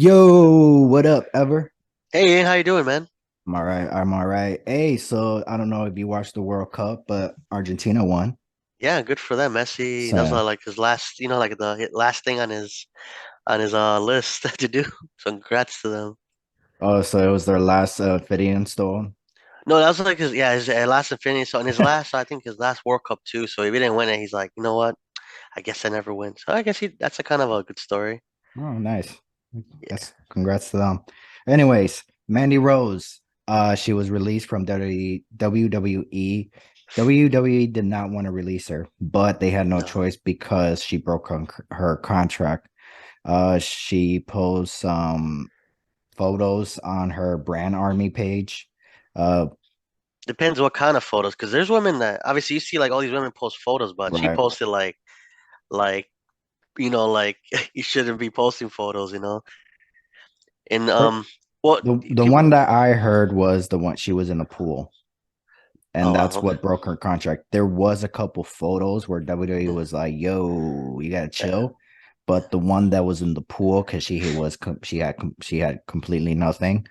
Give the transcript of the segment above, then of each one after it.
Yo, what up, Ever? Hey, Ian, how you doing, man? I'm all right. I'm all right. Hey, so I don't know if you watched the World Cup, but Argentina won. Yeah, good for them. Messi, that was So, like his last, like the last thing on his list to do. So congrats to them. oh, so it was their last Fidian stone. No, that was like his last Infinity. So in his last, I think his last World Cup too. So if he didn't win it, he's like, you know what? I guess I never win. So I guess that's a kind of a good story. Oh, nice. Yeah. That's congrats to them. Anyways, Mandy Rose, she was released from WWE. WWE did not want to release her, but they had no No. choice because she broke her contract. She posed some photos on her brand army page. Uh, Depends what kind of photos, because there's women that obviously you see like all these women post photos, but she right. posted like like you shouldn't be posting photos. And well, The one that I heard was the one she was in the pool, and oh wow, that's okay. what broke her contract. There was a couple photos where WWE Yeah. was like, "Yo, you gotta Yeah. chill," but the one that was in the pool because she had completely nothing.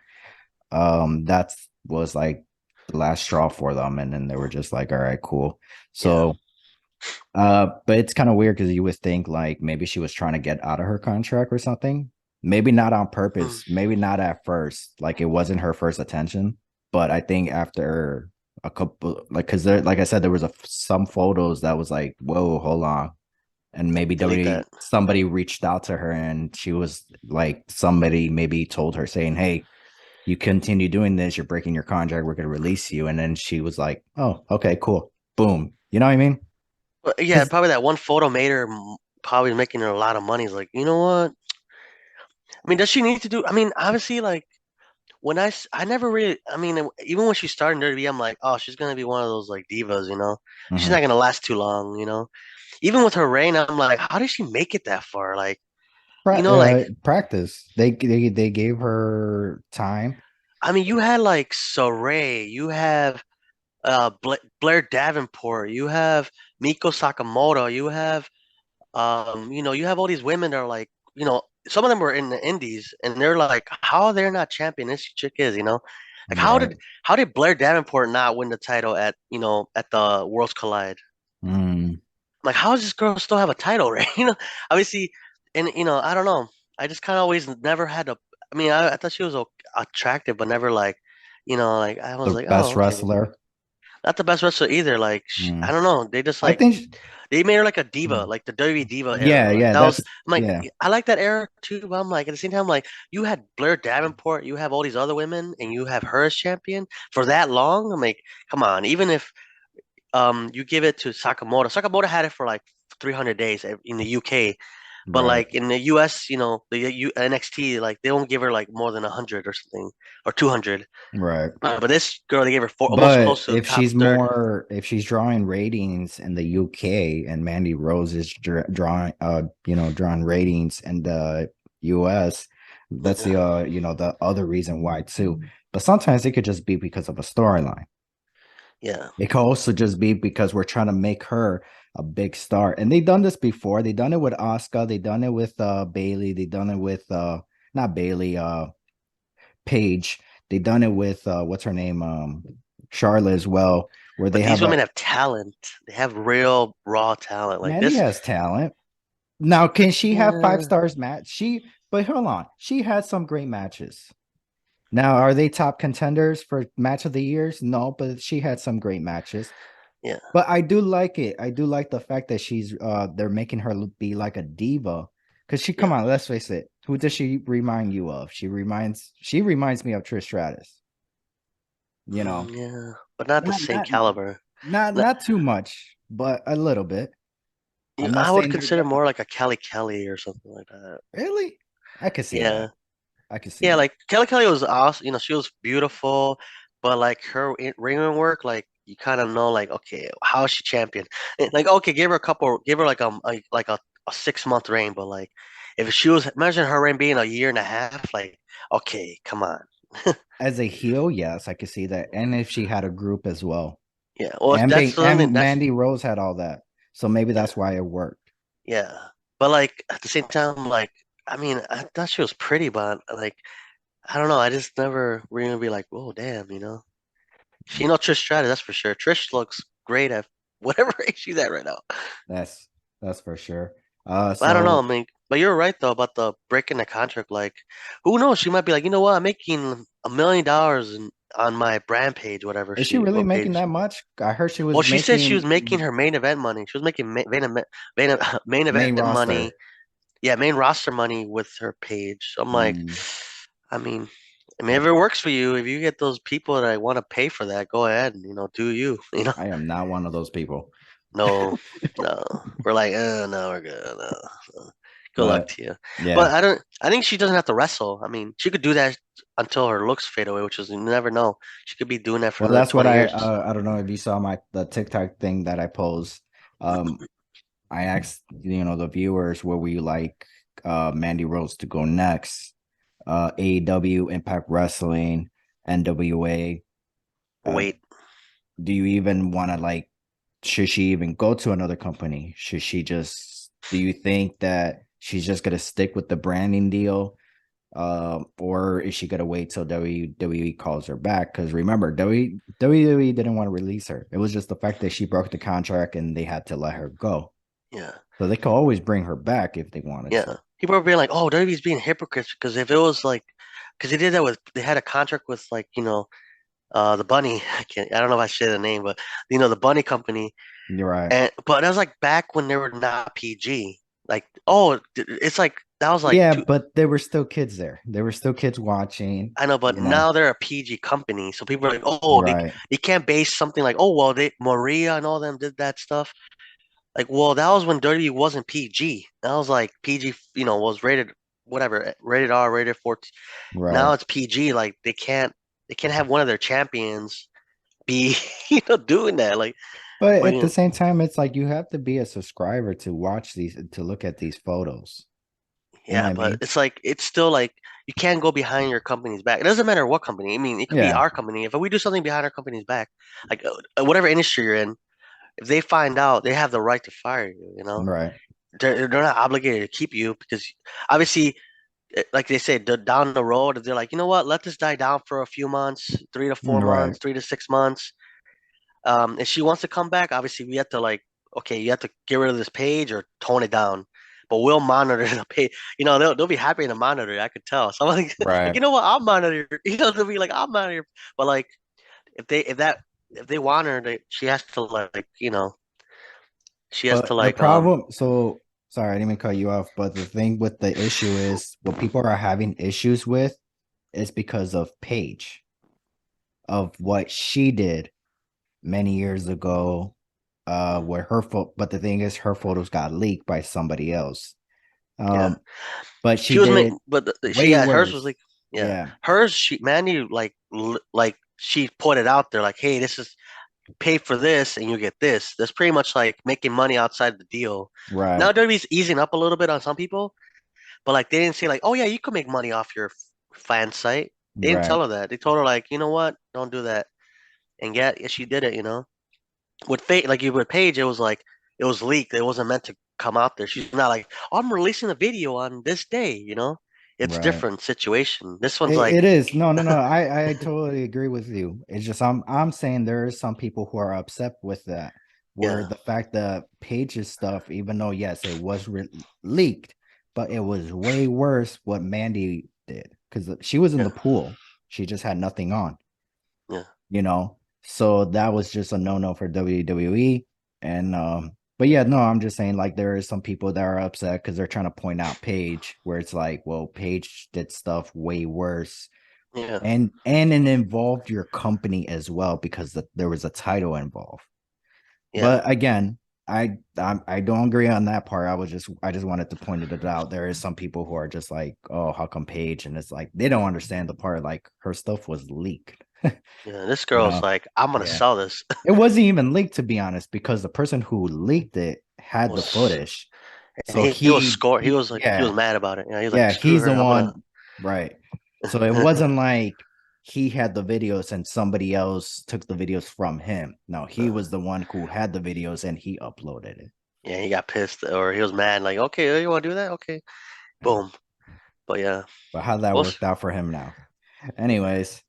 That was like the last straw for them, and then they were just like, "All right, cool." Yeah. So, but it's kind of weird because you would think like maybe she was trying to get out of her contract or something. Maybe not on Mm. purpose. Maybe not at first. Like it wasn't her first attention. But I think after a couple, like, because there, like I said, there was some photos that was like, whoa, hold on. And maybe Delete that. somebody reached out to her and she was like, somebody maybe told her saying, hey, you continue doing this, you're breaking your contract, we're going to release you. And then she was like, oh, okay, cool. Boom. You know what I mean? But yeah, Because probably that one photo made her probably making her a lot of money. It's like, you know what? I mean, does she need to do? I mean, obviously, like I never really. I mean, even when she started in WWE, I'm like, oh, she's gonna be one of those like divas. She's not gonna last too long. Even with her reign, I'm like, how did she make it that far? Like, like practice. They gave her time. I mean, you had like Saray, you have Blair Davenport, you have Miko Sakamoto, you have you have all these women that are like, some of them were in the indies and they're like, how they're not champion this chick is. Like Right. how did Blair Davenport not win the title at the Worlds Collide? Mm. Like, how does this girl still have a title, right? Obviously, and I don't know. I just kind of always never had a. I mean, I thought she was attractive, but never like, like I was The like, oh, best okay, wrestler. not the best wrestler either. Like, I Mm. don't know. They just I like think. they made her like a diva, Mm. like the WWE diva era. Yeah, Like yeah. that was, That's I'm like, yeah. I like that era too. But I'm like, at the same time, like you had Blair Davenport, you have all these other women, and you have her as champion for that long. I'm like, come on. Even if you give it to Sakamoto, Sakamoto had it for like 300 days in the UK, but Right. like in the US, the NXT, like they don't give her like more than 100 or something or 200. Right. But this girl, they gave her almost But close to the top 30. if she's drawing ratings in the UK and Mandy Rose is drawing, drawing ratings in the US, that's Yeah, the other reason why too. But sometimes it could just be because of a storyline. yeah. It could also just be because we're trying to make her a big star. And they've done this before. They done it with Oscar. They done it with Bailey. They done it with not Bailey, Paige. They done it with what's her name? Charlotte as well, where they But these have a women have talent. They have real raw talent. Like Mandy this. has talent. Now, can she have five Yeah, stars match? But hold on. She had some great matches. Now, are they top contenders for match of the years? No, but she had some great matches. yeah, But I do like it. I do like the fact that they're making her be like a diva. Cause come yeah. on, let's face it. Who does she remind you of? She reminds me of Trish Stratus. You know, Yeah, but not the not same not caliber. Not, not too much, but a little bit. I'm not I would saying they're consider better. more like a Kelly Kelly or something like that. Really? I could see that. Yeah. I could see Yeah, that. like Kelly Kelly was awesome. She was beautiful, but like her ring work, like you kind of know, like okay, how is she champion? Like okay, give her like a 6 month reign, but like if she was, imagine her reign being a year and a half, like okay, come on. As a heel, yes, I could see that. And if she had a group as well. Yeah, well, that's something And that's Mandy Rose had all that. So maybe yeah, that's why it worked. yeah. But like at the same time, like I mean, I thought she was pretty, but like, I don't know. I just never really be like, whoa, damn, you know. She know Trish Stratus, that's for sure. Trish looks great at whatever age she's at right now. That's that's for sure. But I don't know. So I mean, but you're right though about the breaking the contract. Like, who knows? She might be like, you know what? I'm making $1 million on my brand page, whatever is she really what making page. that much? I heard she Well, was she said she was making making her main event money. She was making main event main money. roster. Yeah, main roster money with her page. So I'm like, Mm, I mean, if it works for you, if you get those people that want to pay for that, go ahead and do you. I am not one of those people. No, no. We're like, no, we're good. No, no. Good luck But to you. But yeah. I don't. I think she doesn't have to wrestle. I mean, she could do that until her looks fade away, which is you never know. She could be doing that for Well, another that's what 20 years. I don't know if you saw my the TikTok thing that I posed. Um, I asked the viewers where we like Mandy Rose to go next. AEW, Impact Wrestling, NWA. Uh, Wait, do you even want to like? Should she even go to another company? Should she just? Do you think that she's just gonna stick with the branding deal? Or is she gonna wait till WWE calls her back? Because remember, WWE didn't want to release her. It was just the fact that she broke the contract and they had to let her go. yeah, So they could always bring her back if they wanted yeah. to. People are being like, "Oh, WWE's being hypocrites," because if it was like, because they did that with, they had a contract with like, the Bunny. I don't know if I say the name, but the Bunny company. You're right. And but that was like back when they were not PG. Like, oh, it's like that was like Yeah, two. but there were still kids there. There were still kids watching. I know, but You know. now they're a PG company, so people are like, oh, Right. they can't base something like, oh, well, they Maria and all them did that stuff. Like, well, that was when Dirty wasn't PG. That was like PG, was rated whatever, rated R, rated 14. Now Right. it's PG. Like they can't have one of their champions be, doing that. Like, But or at the same time, it's like you have to be a subscriber to watch these to look at these photos. You know what yeah, I but mean? it's like it's still like you can't go behind your company's back. It doesn't matter what company. I mean, it could be Yeah. our company. If we do something behind our company's back, like whatever industry you're in, if they find out, they have the right to fire you. Right. They're not obligated to keep you because obviously, like they said, down the road, if they're like, you know what, let this die down for a few months, 3 to 4 months, Right. 3 to 6 months. If she wants to come back, obviously we have to like, okay, you have to get rid of this page or tone it down. But we'll monitor the page. They'll be happy to monitor it. I could tell. So I'm like, Right. you know what? I'll monitor. They'll be like, I'll monitor. But like, if they want her, she has to like, she has to But the like, problem, so sorry, I didn't even cut you off. But the thing with the issue is what people are having issues with is because of Paige, of what she did many years ago, where but the thing is her photos got leaked by somebody else. yeah. Um, but she She was did making, but she, way yeah, hers was worse. like, yeah, Yeah, hers. Mandy like she put it out there like, hey, this is pay for this and you get this. That's pretty much like making money outside the deal. Now right, WWE's easing up a little bit on some people, but like they didn't say like, oh yeah, you can make money off your fan site. They didn't right, tell her that. They told her like, you know what, don't do that. And yeah, she did it. With Fate, like you with Paige, it was like it was leaked. It wasn't meant to come out there. She's not like, oh, I'm releasing a video on this day. It's right. different situation. This one's It like, is. No, no, no. I totally agree with you. It's just I'm saying there is some people who are upset with that, where yeah, the fact that Paige's stuff, even though yes, it was leaked, but it was way worse what Mandy did because she was in yeah, the pool. She just had nothing on, yeah, you know. So that was just a no no for WWE. And but yeah, no, I'm just saying like there is some people that are upset because they're trying to point out Paige, where it's like, well, Paige did stuff way worse yeah, and it involved your company as well because there was a title involved. yeah, But again, I don't agree on that part. I just wanted to point it out. There is some people who are just like, oh, how come Paige? And it's like they don't understand the part like her stuff was leaked. yeah. This You girl's know, like, I'm gonna yeah. sell this. It wasn't even leaked to be honest, because the person who leaked it had the Was footage. and So he was score. He was like, he was yeah, mad about it. Yeah, he was like, yeah, screw he's the her. I'm gonna. one, right? So it wasn't like he had the videos and somebody else took the videos from him. No, he was the one who had the videos and he uploaded it. Yeah, he got pissed or he was mad. Like, okay, you want to do that? Okay, boom. But yeah, But how that we'll worked out for him now. Anyways,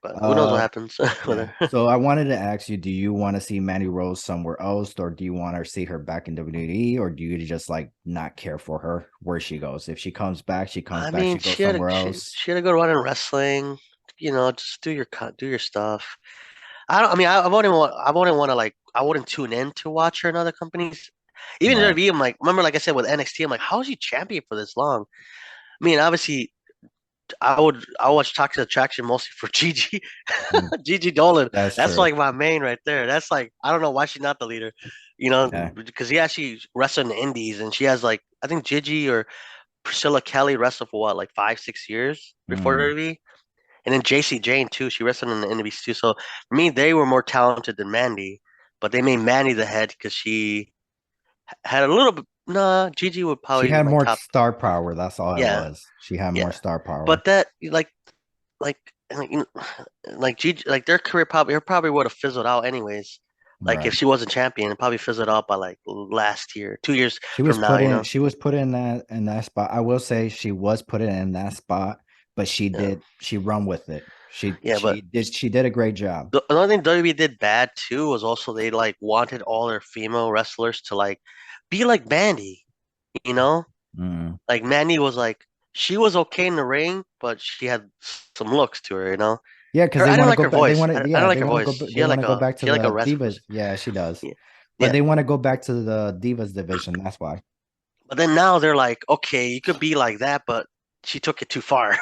but who knows what uh, happens with yeah. her. So I wanted to ask you, do you want to see Mandy Rose somewhere else, or do you want to see her back in WWE, or do you just like not care for her where she goes? If she comes back, she comes I back, mean, she goes somewhere else. she had a good run in wrestling. You know, just do your cut, do your stuff. I don't. I mean, I wouldn't want to like. I wouldn't tune in to watch her in other companies. Even Right. WWE, I'm like, remember, like I said with NXT, I'm like, how is he champion for this long? I mean, obviously, I watch Toxic Attraction mostly for Gigi, Mm, Gigi Dolan. that's That's true. like my main right there. That's like I don't know why she's not the leader, Yeah. because he actually wrestled in the Indies, and she has like I think Gigi or Priscilla Kelly wrestled for what like 5 6 years before Mm. WWE, and then JC Jane too. She wrestled in the Indies too. So for me, they were more talented than Mandy, but they made Mandy the head because she had a little bit. Nah, Gigi would She probably be had my more top. star power. That's all it Yeah, was. She had more yeah. star power. But that like like Gigi like their career probably would have fizzled out anyways. Like if Right. she wasn't champion, it probably fizzled out by like last year, 2 years She was from now. put in. She was put in that spot. I will say she was put in that spot, but she Yeah, did. She run with it. yeah. But She did a great job. the another thing WWE did bad too was also they like wanted all their female wrestlers to like be like Mandy, you know? Mm. Like Mandy was like she was okay in the ring, but she had some looks to her, you know? Yeah, because Her they I want didn't to like go her back. They voice. want to. I don't Yeah, like her voice. They want to go back She to had like a the raspy divas. voice. Yeah, she does. Yeah. But Yeah. they want to go back to the divas division. That's why. But then now they're like, okay, you could be like that, but she took it too far.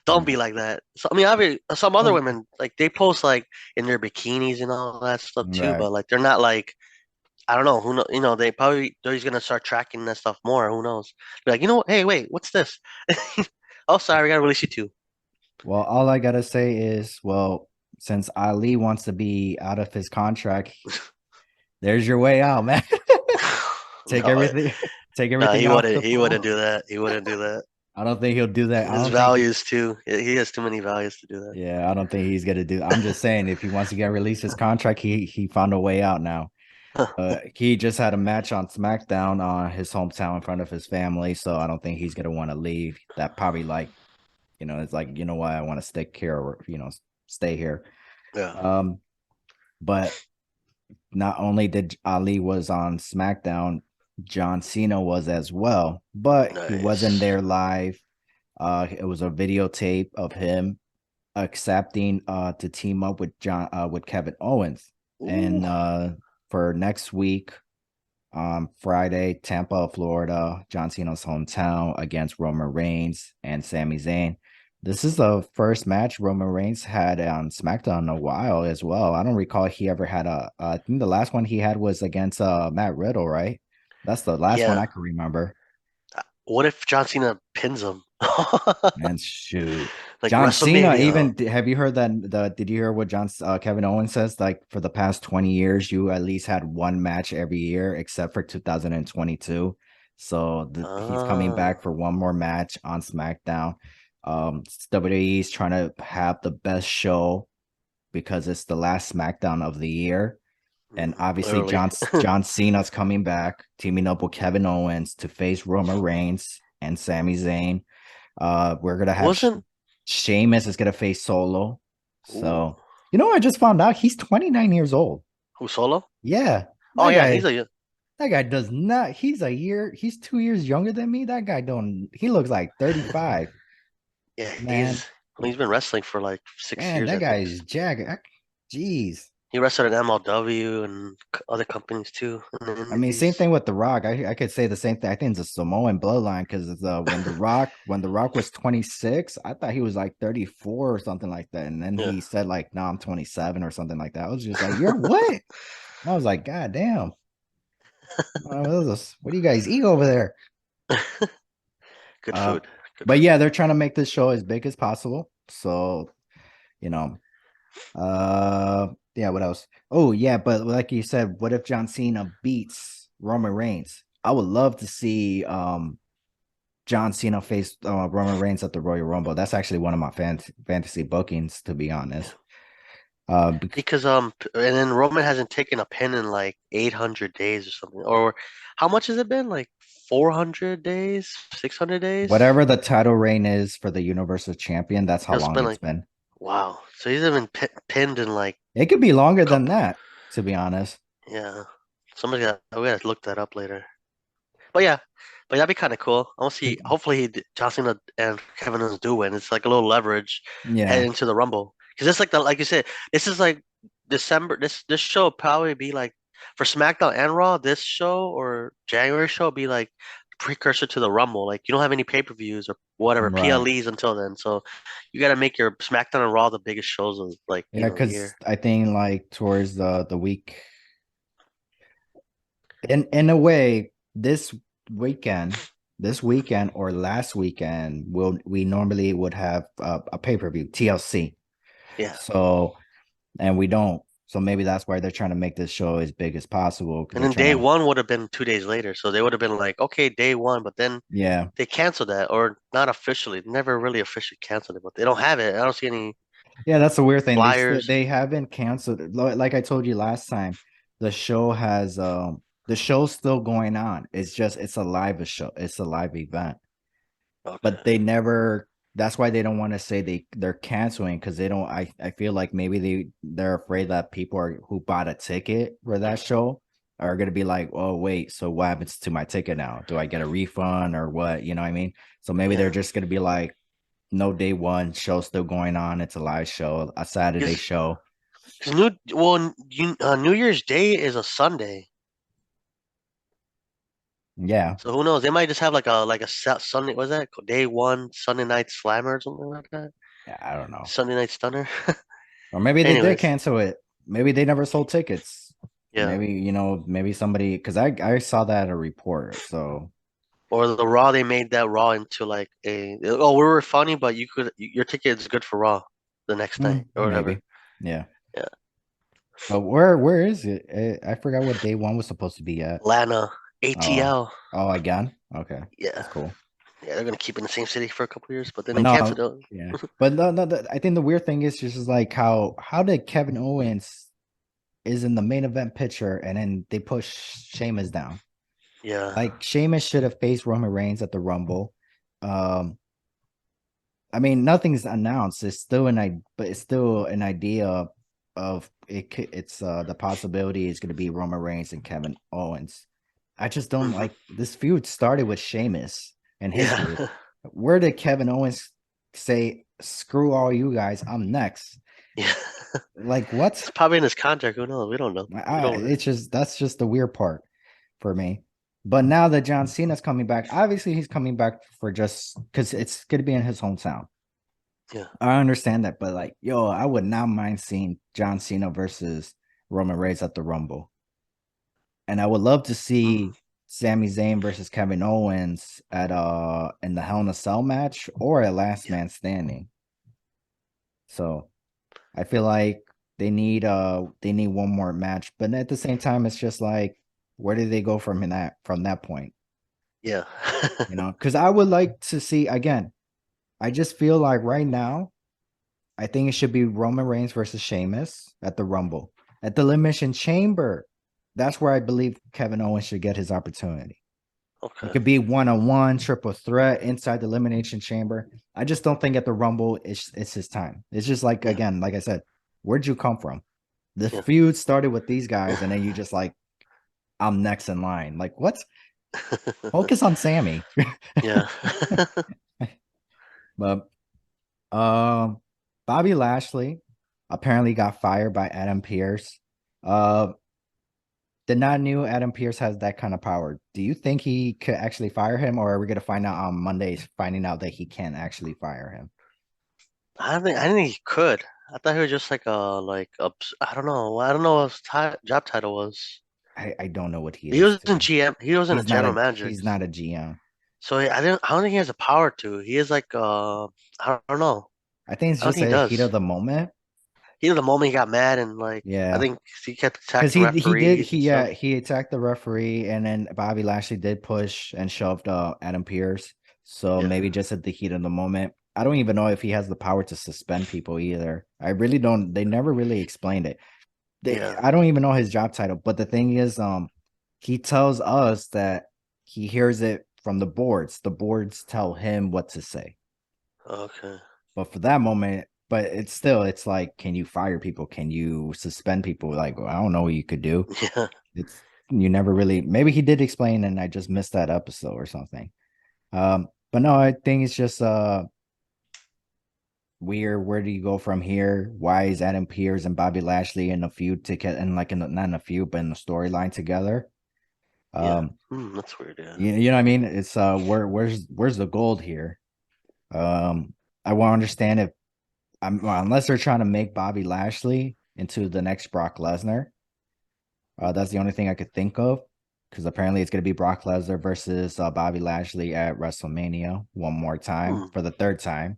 Don't be Yeah. like that. So I mean, some other Well, women like they post like in their bikinis and all that stuff too, right. but like they're not like I don't know who know. They probably they're just gonna start tracking that stuff more. Who knows? Be like, you know what? Hey, wait, what's this? Oh, sorry, we gotta release you too. Well, all I gotta say is, well, since Ali wants to be out of his contract, there's your way out, man. Take No, everything, take no, everything off the he wouldn't floor. do that. He wouldn't do that. I don't think he'll do that. I His don't think. values too. He has too many values to do Yeah, I don't think he's gonna do. I'm just saying, if he wants to get released his contract, he found a way out now. that. He just had a match on SmackDown on his hometown in front of his family, so I don't think he's gonna want to leave. That probably like, it's like, you know what, I want to stick here or stay here. Yeah, Um, but not only did Ali was on SmackDown, John Cena was as well, but he wasn't nice. there live. It was a videotape of him accepting to team up with Kevin Owens. Ooh, And for next week, Friday, Tampa, Florida, John Cena's hometown against Roman Reigns and Sami Zayn. This is the first match Roman Reigns had on SmackDown in a while as well. I don't recall he ever had I think the last one he had was against Matt Riddle, right? That's the last one yeah. I can remember. What if John Cena pins him? And shoot. Like John Cena, WrestleMania. even have you heard did you hear what Kevin Owens says? Like for the past 20 years, you at least had one match every year except for 2022. So he's coming Ah, back for one more match on SmackDown. WWE is trying to have the best show because it's the last SmackDown of the year. And obviously literally. John Cena's coming back, teaming up with Kevin Owens to face Roman Reigns and Sami Zayn. We're gonna have Wasn't Sheamus is gonna face Solo. ooh, So I just found out he's 29 years old. who Solo? Yeah, Oh yeah, he's a that guy does not. He's 2 years younger than me. That guy don't. He looks like 35. yeah. Man, He's been wrestling for like six man, years, that I guy think. is jagged. Jeez. He wrestled at MLW and other companies too in the I mean, same indies. thing with The Rock. I could say the same thing. I think it's a Samoan bloodline because when The Rock was 26, I thought he was like 34 or something like that. And then Yeah. he said like, no, I'm 27 or something like that. I was just like, you're what? And I was like, God damn. What do you guys eat over there? Good Uh, food. Good but food. yeah, they're trying to make this show as big as possible. So, you know, yeah, what else? Oh, yeah, but like you said, what if John Cena beats Roman Reigns? I would love to see John Cena face Roman Reigns at the Royal Rumble. That's actually one of my fantasy bookings, to be honest. Because and then Roman hasn't taken a pin in like 800 days or something. Or how much has it been? Like 400 days, 600 days. Whatever the title reign is for the Universal Champion, that's how He'll long spend it's like, been. wow. So he's even pinned in like It could be longer than couple. that, to be honest. Yeah. We gotta look that up later. But yeah, but that'd be kind of cool. I want to see. 'Cause- Hopefully, John Cena and Kevin Owens do win. It's like a little leverage Yeah, heading into the Rumble because it's like like you said, this is like December. This show will probably be like for SmackDown and Raw. This show or January show will be like precursor to the Rumble. Like you don't have any pay-per-views or whatever right. PLEs until then, so you got to make your SmackDown and Raw the biggest shows of like Yeah, the because year. I think like towards the week, in a way, weekend, this weekend or last weekend, we normally would have a pay-per-view, TLC. Yeah. So, and we don't. So maybe that's why they're trying to make this show as big as possible because And they're then trying day to, one would have been 2 days later, so they would have been like, okay, day one, but then yeah. they canceled that, or not officially, never really officially canceled it, but they don't have it. I don't see any Yeah, that's the weird thing. flyers. They haven't canceled it. Like I told you last time, the show's still going on. It's just it's a live show. It's a live event. Okay. But they never that's why they don't want to say they're canceling because they don't I feel like maybe they're afraid that people are who bought a ticket for that show are gonna be like, oh wait, so what happens to my ticket now? Do I get a refund or what? You know what I mean? So maybe they're Yeah. just gonna be like, no day one, show still going on. It's a live show, a Saturday Because show. New Year's Day is a Sunday, Yeah, so who knows? They might just have like a Sunday. What's that? Day one Sunday night slammer or something like that. I don't know. Sunday night stunner. Or maybe they did Anyways, cancel it. Maybe they never sold tickets. yeah. Maybe, maybe somebody because I saw that a report. So Or the Raw, they made that Raw into like we were funny, but your ticket is good for Raw the next night or whatever. maybe. Yeah. Yeah. But where is it? I forgot what day one was supposed to be at. Atlanta, Oh, ATL. oh, again? Okay. Yeah. That's cool. Yeah, they're gonna keep it in the same city for a couple years, but then But they no, canceled it. yeah. But no, no, I think the weird thing is just like how did Kevin Owens is in the main event picture and then they push Sheamus down. Yeah. Like Sheamus should have faced Roman Reigns at the Rumble. Um, I mean, nothing's announced. But it's still an idea of it. It's the possibility is going to be Roman Reigns and Kevin Owens. I just don't Hmm. like this feud started with Sheamus and his Yeah. group. Where did Kevin Owens say, "Screw all you guys, I'm next"? Yeah. Like what? It's probably in his contract. Who knows? We don't know. We don't. It's just that's just the weird part for me. But now that John Cena's coming back, obviously he's coming back for just because it's going to be in his hometown. Yeah. I understand that, but like, yo, I would not mind seeing John Cena versus Roman Reigns at the Rumble, and I would love to Mm. see Sami Zayn versus Kevin Owens at in the Hell in a Cell match or at Last Yeah. Man Standing. So I feel like they need one more match, but at the same time, it's just like, where do they go from that point? Yeah. Because I would like to see again. I just feel like right now I think it should be Roman Reigns versus Sheamus at the Rumble. At the Elimination Chamber, that's where I believe Kevin Owens should get his opportunity. It Okay. could be one-on-one, triple threat inside the Elimination Chamber. I just don't think at the Rumble it's his time. It's just like, Yeah. again, like I said, where'd you come from? The Yeah. feud started with these guys, and then you just like, I'm next in line. Like, what? Focus on Sammy. Yeah. But Um, Bobby Lashley apparently got fired by Adam Pierce. Uh, did not knew Adam Pierce has that kind of power. Do you think he could actually fire him, or are we gonna find out on Mondays, finding out that he can't actually fire him? I didn't think he could. I thought he was just like I don't know. I don't know what his job title was. I don't know what he He is wasn't to be. GM. He wasn't a general manager. He's not a GM. So I don't think he has the power to. He is like I don't know. I think it's I don't just think he a heat does. of the moment. He the moment he got mad and like I Yeah. think he kept Because attacking referees and stuff. he attacked the referee and then Bobby Lashley did push and shoved Adam Pierce. So Yeah. maybe just at the heat of the moment. I don't even know if he has the power to suspend people either. I really don't. They never really explained it. Yeah. I don't even know his job title. But the thing is, he tells us that he hears it from the boards. The boards tell him what to say. Okay. But for that moment, but it's still, it's like, can you fire people? Can you suspend people? Like, I don't know what you could do. Yeah. It's you never really. Maybe he did explain, and I just missed that episode or something. But no, I think it's just weird. Where do you go from here? Why is Adam Pearce and Bobby Lashley in a feud together, and like in the, not in a feud, but in the storyline together? Yeah. Um, That's weird. Yeah. you know what I mean? It's where's the gold here? I want to understand if well, unless they're trying to make Bobby Lashley into the next Brock Lesnar. That's the only thing I could think of because apparently it's going to be Brock Lesnar versus Bobby Lashley at WrestleMania one more time Hmm. for the third time.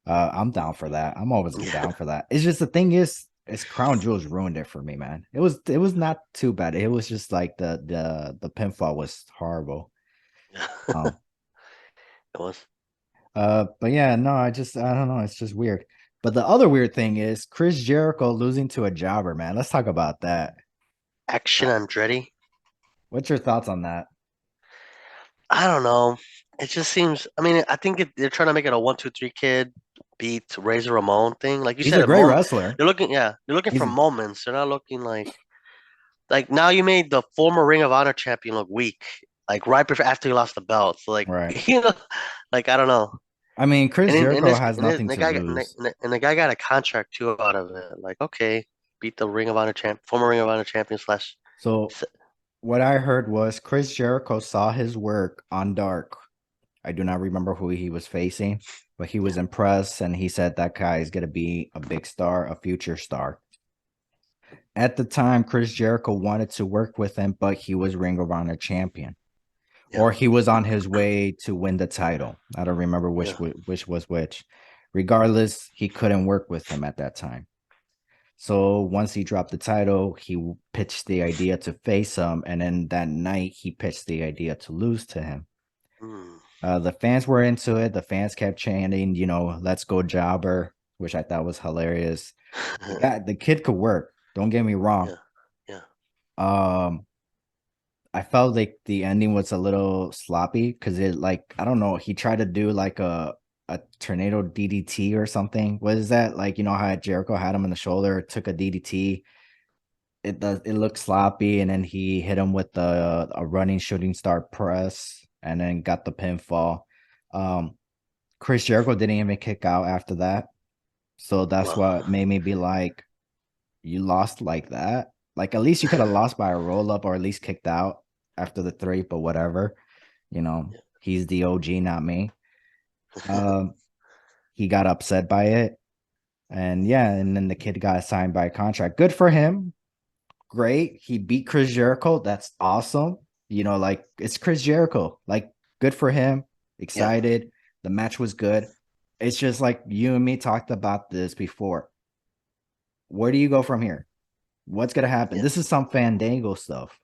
I'm down for that. I'm always Yeah. down for that. It's just the thing is Crown Jewels ruined it for me, man. It was not too bad. It was just like the pinfall was horrible. Yeah. Um, It was but yeah, no, I don't know. It's just weird. But the other weird thing is Chris Jericho losing to a jobber, man. Let's talk about that. Action Uh, Andretti. What's your thoughts on that? I don't know. It just seems. I mean, I think they're trying to make it a 1, 2, 3 kid beat Razor Ramon thing. Like you He's a said, a great moment. wrestler. They're looking. Yeah, they're looking He's for moments. They're not looking like now you made the former Ring of Honor champion look weak. Like right before after he lost the belt. So like right. like I don't know. I mean, Chris And Jericho this has nothing the to guy lose. and the guy got a contract too out of it. Like okay, beat the Ring of Honor former Ring of Honor champion slash. So what I heard was Chris Jericho saw his work on Dark. I do not remember who he was facing, but he was Yeah. impressed and he said that guy is going to be a big star, a future star. At the time, Chris Jericho wanted to work with him, but he was Ring of Honor champion, Yeah. or he was on his way to win the title. I don't remember Yeah. which was which. Regardless, he couldn't work with him at that time. So once he dropped the title, he pitched the idea to face him, and then that night he pitched the idea to lose to him. Hmm. The fans were into it. The fans kept chanting, "Let's go, Jobber," which I thought was hilarious. The kid could work. Don't get me wrong. Yeah. Yeah. Um, I felt like the ending was a little sloppy because it like I don't know. He tried to do like a tornado DDT or something. What is that? Like how Jericho had him in the shoulder, took a DDT. It looked sloppy, and then he hit him with a running shooting star press, and then got the pinfall. Um, Chris Jericho didn't even kick out after that, so that's Well. what made me be like, "You lost like that? Like at least you could have lost by a roll up, or at least kicked out after the three." But whatever, he's the OG, not me. Um, he got upset by it, and yeah, and then the kid got signed by a contract. Good for him. Great. He beat Chris Jericho. That's awesome. Like it's Chris Jericho. Like good for him. Yeah. Excited. The match was good. It's just like you and me talked about this before. Where do you go from here? What's gonna happen? Yeah. This is some Fandango stuff.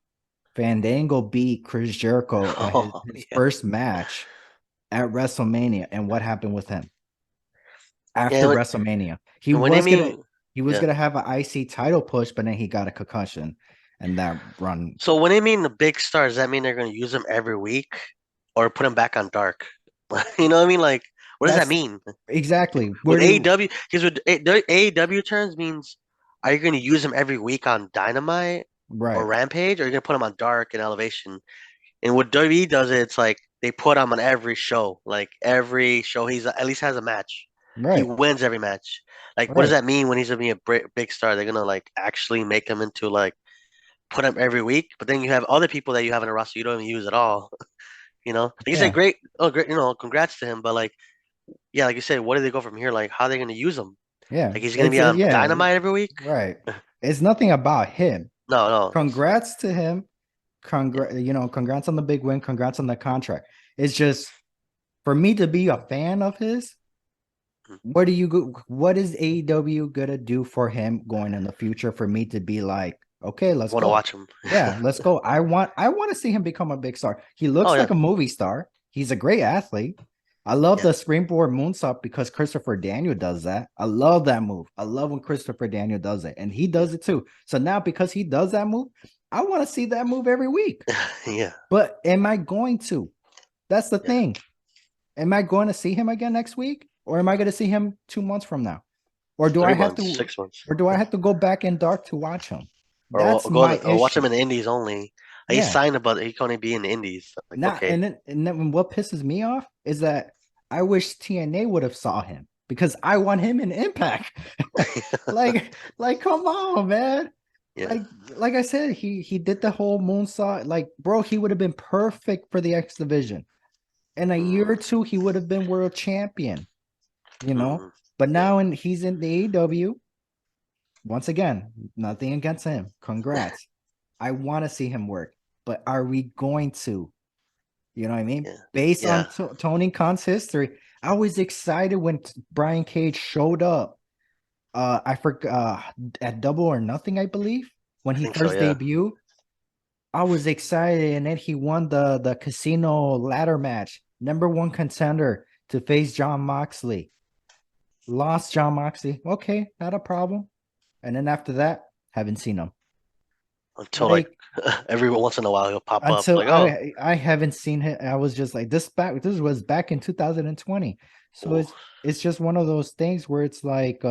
Fandango beat Chris Jericho at his, Oh his yeah. first match at WrestleMania. And what happened with him after Yeah. WrestleMania? He And when they was gonna mean he was yeah. gonna have an IC title push, but then he got a concussion and that run. So when they mean the big stars, does that mean they're going to use them every week or put them back on dark? You know what I mean? Like, what does that That's mean? exactly With where do AEW, because with their AEW terms means, are you going to use them every week on Dynamite or right, Rampage, or are you going to put them on Dark and Elevation? And what WWE does, it's like they put him on every show. Like every show, he's at least has a match. He right, wins every match. Like, what does right. that mean when he's gonna be a big star? They're gonna like actually make him into like put him every week. But then you have other people that you have in a roster you don't even use at all. You know, like you said, Yeah, great. Oh, great. You know, congrats to him. But like, yeah, like you said, what do they go from here? Like, how are they gonna use him? yeah. Like, he's gonna It's be on yeah, Dynamite every week? right. It's nothing about him. No, no. Congrats to him. Congrats on the big win. Congrats on the contract. It's just for me to be a fan of his. What is AEW gonna do for him going in the future for me to be like, okay, let's Want to go. watch him? Yeah, let's go. I want to see him become a big star. He Oh looks yeah, like a movie star. He's a great athlete. I love yeah, the springboard moonsault because Christopher Daniel does that. I love that move. I love when Christopher Daniel does it, and he yeah. does it too. So now because he does that move, I want to see that move every week. Yeah, But am I going to? That's the yeah. thing. Am I going to see him again next week? Or am I going to see him 2 months from now? Or do I Three have months, to 6 months, or do I have to go back in dark to watch him? or That's go my or watch him issue. in the Indies only. He Yeah. signed about he can only be in the Indies. Like, Not okay, and then what pisses me off is that I wish TNA would have saw him because I want him in Impact. like come on, man. yeah, Like I said, he did the whole moonsault. Like, bro, he would have been perfect for the X division. In a year or mm, two, he would have been world champion, you know. mm, But yeah, now he's in the AEW. Once again, nothing against him. Congrats. I want to see him work, but are we going to? You know what I mean? yeah, Based on yeah. Tony Khan's history, I was excited when Brian Cage showed up. I forgot at Double or Nothing, I believe, when I he think so. first Yeah, debuted. I was excited, and then he won the casino ladder match, number one contender to face John Moxley. Lost John Moxley. Okay, not a problem. And then after that, haven't seen him. until like Like every once in a while he'll pop up. until Like, oh, I haven't seen it. I was just like this was back in 2020. So oh, it's just one of those things where it's like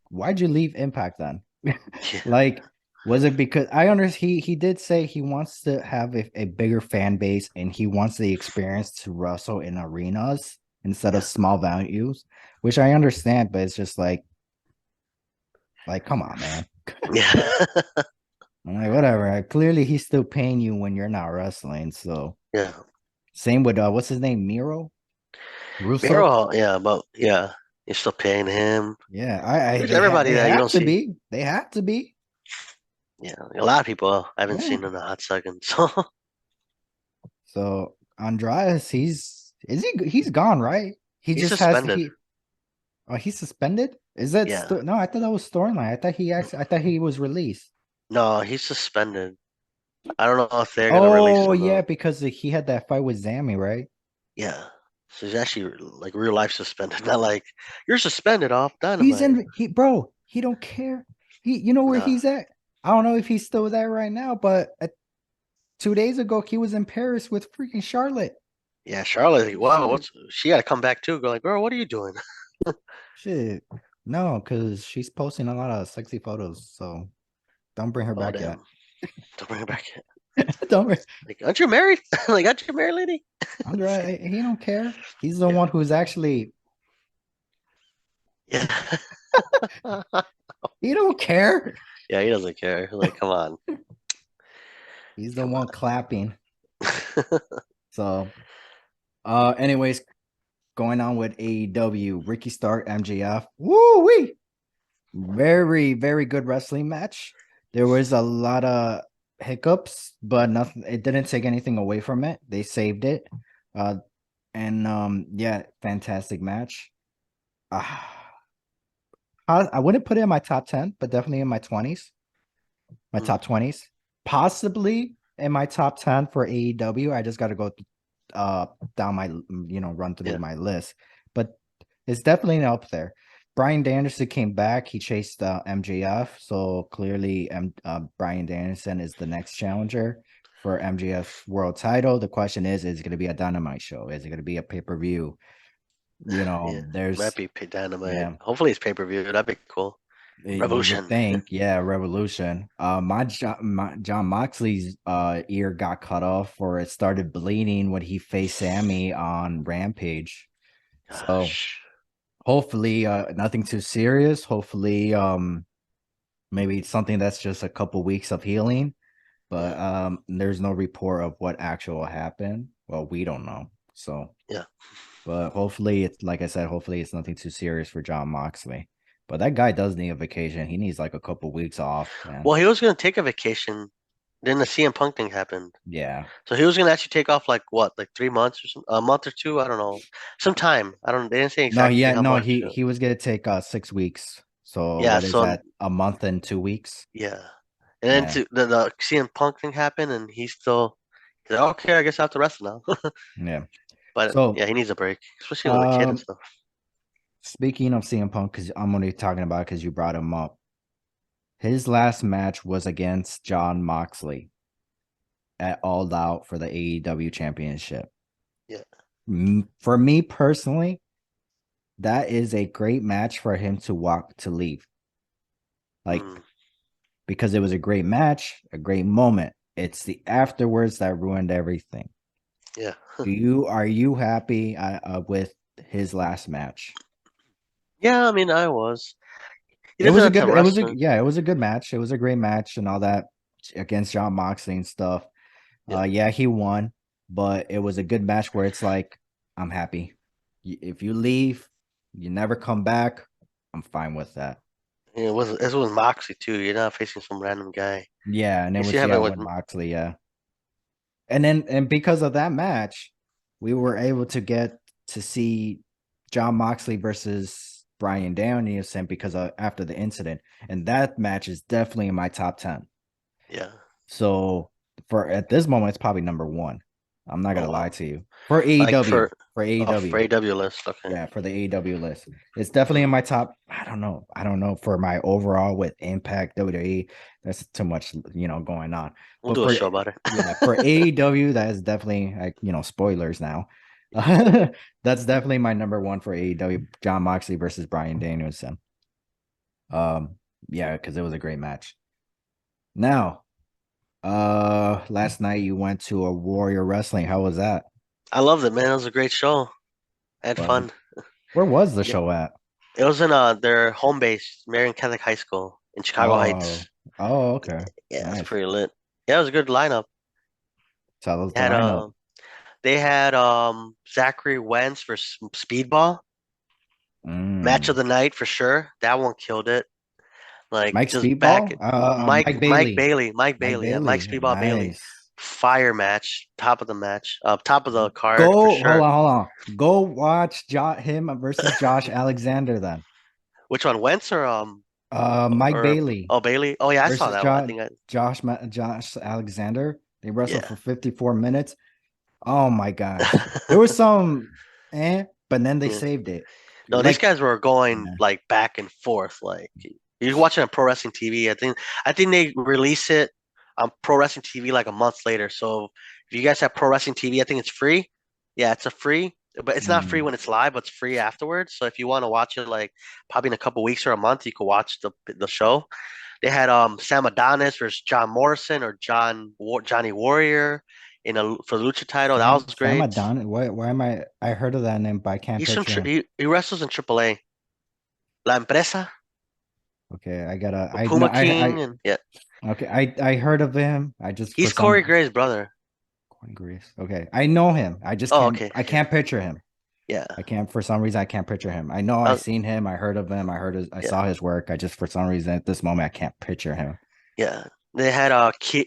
why'd you leave Impact then? yeah, Like was it because I understand he did say he wants to have a bigger fan base and he wants the experience to wrestle in arenas instead of yeah, small venues, which I understand, but it's just like come on, man. yeah, I'm like, whatever. Clearly he's still paying you when you're not wrestling. So yeah. same with what's his name? Miro Russo. Miro, yeah, but yeah, you're still paying him. Yeah, There's everybody they that you have don't to see. be. They have to be. Yeah, a lot of people I haven't Yeah. seen in a hot second. So So Andreas, he's gone, right? He he's just has suspended. he's suspended? Is that Yeah, no, I thought that was storyline. I thought he was released. no, he's suspended. I don't know if they're gonna release Oh him yeah, though. because he had that fight with Zammy, right? Yeah, so he's actually like real life suspended, not like you're suspended off He's Dynamite. in bro, he don't care. You know where Nah, he's at? I don't know if he's still there right now, but 2 days ago he was in Paris with freaking Charlotte. yeah, Charlotte. Like, wow, Shit. what's she got to come back too? Go like, girl, what are you doing? Shit. No, because she's posting a lot of sexy photos. So don't bring her Oh back yet. damn, don't bring her back yet. Don't bring Like, aren't you married? Like, aren't you married, lady? Andre. He don't care. He's the Yeah, one who's actually yeah, he don't care. yeah. He doesn't care. Like, come on, He's the come one clapping. So anyways, going on with AEW, Ricky Stark, MJF. Woo wee! Very, very good wrestling match. There was a lot of hiccups, but nothing. It didn't take anything away from it. They saved it. Uh, and yeah, fantastic match. Uh, I wouldn't put it in my top 10, but definitely in my 20s, my on. top 20s, possibly in my top 10 for AEW. I just got to go down my run through Yeah, my list, but it's definitely up there. Brian Danielson came back. He chased MJF, so clearly Brian Danielson is the next challenger for MJF's world title. The question is it going to be a Dynamite show? Is it going to be a pay-per-view? yeah. Might There's be Dynamite. yeah, Hopefully, it's pay per view. That'd be cool. you would Revolution. think, yeah, Revolution. My John Moxley's ear got cut off, or it started bleeding when he faced Sammy on Rampage. So Gosh. hopefully, nothing too serious. Hopefully, maybe something that's just a couple weeks of healing. But Yeah, there's no report of what actual happened. Well, we don't know. So, yeah. but hopefully, it's like I said, hopefully it's nothing too serious for John Moxley. But that guy does need a vacation. He needs like a couple weeks off, man. Well, he was gonna take a vacation. Then the CM Punk thing happened. Yeah. So he was gonna actually take off like what, like 3 months or something, a month or two. I don't know, some time. I don't. They didn't say No, exactly how no, much. he was gonna take 6 weeks. So Yeah. what is So that? A month and 2 weeks? yeah, and then Yeah. the CM Punk thing happened, and he's like, okay, I guess I have to rest now. Yeah. But So yeah, he needs a break, especially with a kid and um stuff. speaking of CM Punk, because I'm only talking about because you brought him up. His last match was against John Moxley at All Out for the AEW Championship. Yeah. For me personally, that is a great match for him to walk to leave. Like, Mm, because it was a great match, a great moment. It's the afterwards that ruined everything. yeah. Are you happy with his last match? Yeah, I mean, I was. He It doesn't was a have good to it was a wrestle. yeah, it was a good match. It was a great match and all that against John Moxley and stuff. Yeah. Yeah, he won, but it was a good match where it's like, I'm happy. If you leave, you never come back, I'm fine with that. It was Moxley too. You're not facing some random guy. Yeah, and it You should was have it yeah with. with Moxley, yeah. And because of that match, we were able to get to see John Moxley versus Brian Danielson because of after the incident, and that match is definitely in my top 10. Yeah. So for at this moment, it's probably number one. I'm not Oh gonna lie wow. to you. For Like AEW, for for for AEW, AW list. Okay. yeah, for the AEW list, it's definitely in Mm, my top. I don't know. I don't know for my overall with Impact WWE. That's too much, going on. we'll But do a for show about it. yeah, for AEW, that is definitely like spoilers now. That's definitely my number one for AEW. John Moxley versus Brian Danielson. Um, yeah, because it was a great match. Now, last night you went to a Warrior Wrestling. How was that? I loved it, man. It was a great show. I had Was it? fun. Where was the Yeah. show at? It was in their home base, Marion Catholic High School in Chicago Oh, Heights. oh, okay. Yeah, it's Nice. pretty lit. Yeah, it was a good lineup. Tell us They the had lineup. Zachary Wentz for Speedball. Match of Mm. the night for sure. That one killed it. Like Mike just back Speedball? Mike Mike Mike Bailey. Bailey, Mike Mike Bailey, yeah, Mike Bailey. Speedball Bailey. Nice. Fire match, top of the match, top of the card for Go, hold sure. on, hold on. Go watch him versus Josh Alexander then. Which one, Wentz Mike or Bailey oh Bailey? Oh yeah, I saw versus that one. I think I Josh Alexander. They wrestled yeah. for 54 minutes. Oh my gosh. There was some but then they Yeah. saved it. No, these Like, guys were going yeah. like back and forth. Like you're watching on pro wrestling TV. I think they release it on pro wrestling TV like a month later. So if you guys have pro wrestling TV, I think it's free. Yeah, it's a free, but it's not free Mm. when it's live, but it's free afterwards. So if you want to watch it like probably in a couple weeks or a month, you could watch the show. They had Sam Adonis versus John Morrison or Johnny Warrior for the Lucha title. That was Sam great. Adonis. Why am I heard of that name, but I can't He's from picture him. he wrestles in AAA. La Empresa. Okay, I gotta The I know Puma King, I and yeah, okay, I heard of him. I just for he's some Corey Gray's brother. Corey Grace. Okay. I know him. I just Oh, can't okay, I yeah, can't picture him. yeah, I can't for some reason I can't picture him. I know I uh, seen him, I heard of him, I yeah, saw his work. I just for some reason at this moment I can't picture him. yeah. They had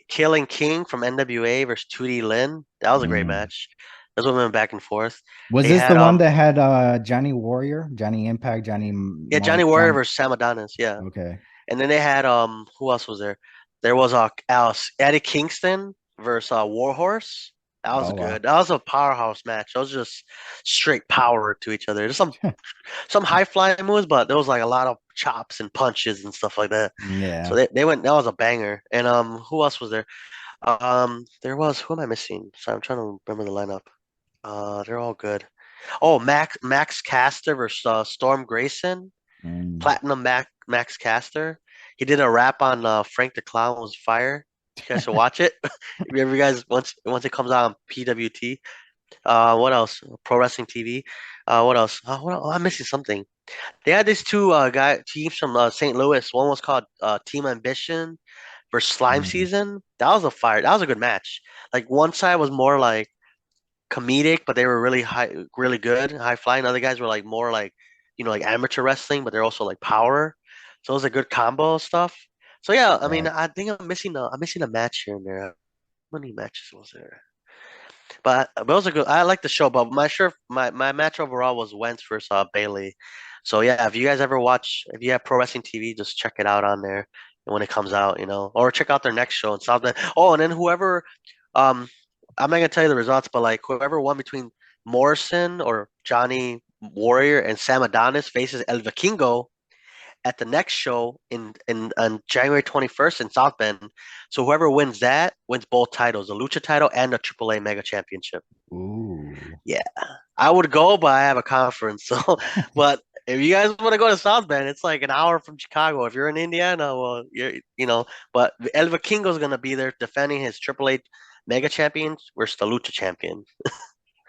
Killing King from NWA versus 2D Lin. That was a great Mm. match. Those women back and forth. Was They this had the one that had Johnny Warrior, Johnny Impact, yeah, Johnny Warrior Johnny? versus Sam Adonis, yeah. Okay. And then they had who else was there? There was Eddie Kingston versus Warhorse. That was Oh wow. good. That was a powerhouse match. That was just straight power to each other. There's some high flying moves, but there was like a lot of chops and punches and stuff like that. So Yeah. they went. That was a banger. And who else was there? There was. Who am I missing? So I'm trying to remember the lineup. They're all good. Oh, Max Caster versus Storm Grayson. Mm. Platinum Max Caster. He did a rap on Frank the Clown was fire. You guys should watch it. If you guys once it comes out on PWT. What else? Pro Wrestling TV. What else? Oh, I'm missing something. They had these two teams from St. Louis. One was called Team Ambition versus Slime Mm. Season. That was a fire. That was a good match. Like one side was more like comedic, but they were really really good, high flying. Other guys were like more like like amateur wrestling, but they're also like power. So it was a good combo of stuff. So yeah, I mean, Right. I think I'm missing a match here and there. How many matches was there? But it was a good. I like the show, but my match overall was Wentz versus Bailey. So yeah, if you have Pro Wrestling TV, just check it out on there when it comes out, or check out their next show and stuff. That. Oh, and then um, I'm not gonna tell you the results, but like whoever won between Morrison or Johnny Warrior and Sam Adonis faces El Vikingo, at the next show in on January 21st in South Bend. So whoever wins that wins both titles, the Lucha title and the AAA Mega Championship. Ooh. Yeah, I would go, but I have a conference. So, but if you guys want to go to South Bend, it's like an hour from Chicago. If you're in Indiana, well, you're. But El Vikingo's gonna be there defending his AAA Mega Champions versus the Lucha champion.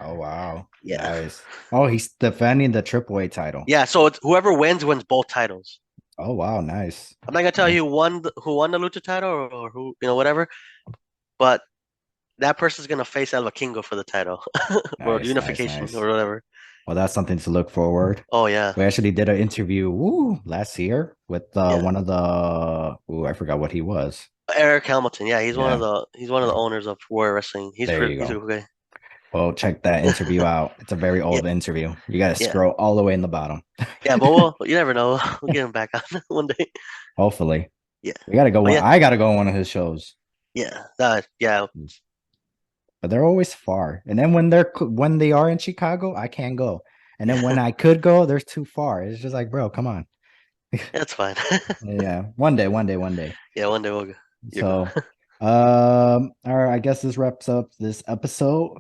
Oh wow. Yeah, Nice. Oh, he's defending the AAA title. yeah. So it's whoever wins both titles. Oh wow, nice. I'm not gonna tell Yeah. you who won the Lucha title or who whatever, but that person's gonna face El Vikingo for the title or Nice, nice, unification nice. or whatever. Well, that's something to look forward. Oh yeah, We actually did an interview last year with yeah. one of the I forgot what he was. Eric Hamilton, yeah, Yeah. he's one of the Oh, owners of Warrior Wrestling. there you He's a go. good guy. Well, check that interview out. It's a very Yeah, old interview. You got to yeah, scroll all the way in the bottom. yeah. But you never know. We'll get him back on one day. Hopefully. Yeah, We got to go but one. yeah, I got to go on one of his shows. yeah, yeah, But they're always far. And then when they are in Chicago, I can't go. And then when I could go, they're too far. It's just like, bro, come on. that's fine. Yeah, one day, one day, one day. Yeah, one day we'll go. You go. So, all right, I guess this wraps up this episode.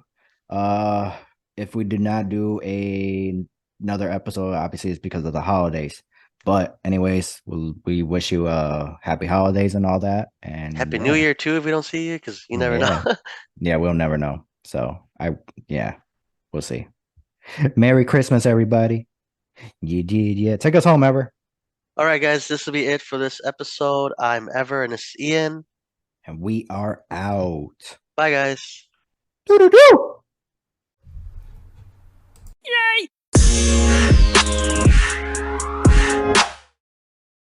Uh, if we do not do another episode, obviously it's because of the holidays. But anyways, we wish you happy holidays and all that. And Happy New Year too, if we don't see you, because you never know. yeah, yeah, we'll never know. So yeah, we'll see. Merry Christmas, everybody. Yeah. Take us home, Ever. All right, guys, this will be it for this episode. I'm Ever, and it's Ian. And we are out. Bye, guys. Doo-doo-doo!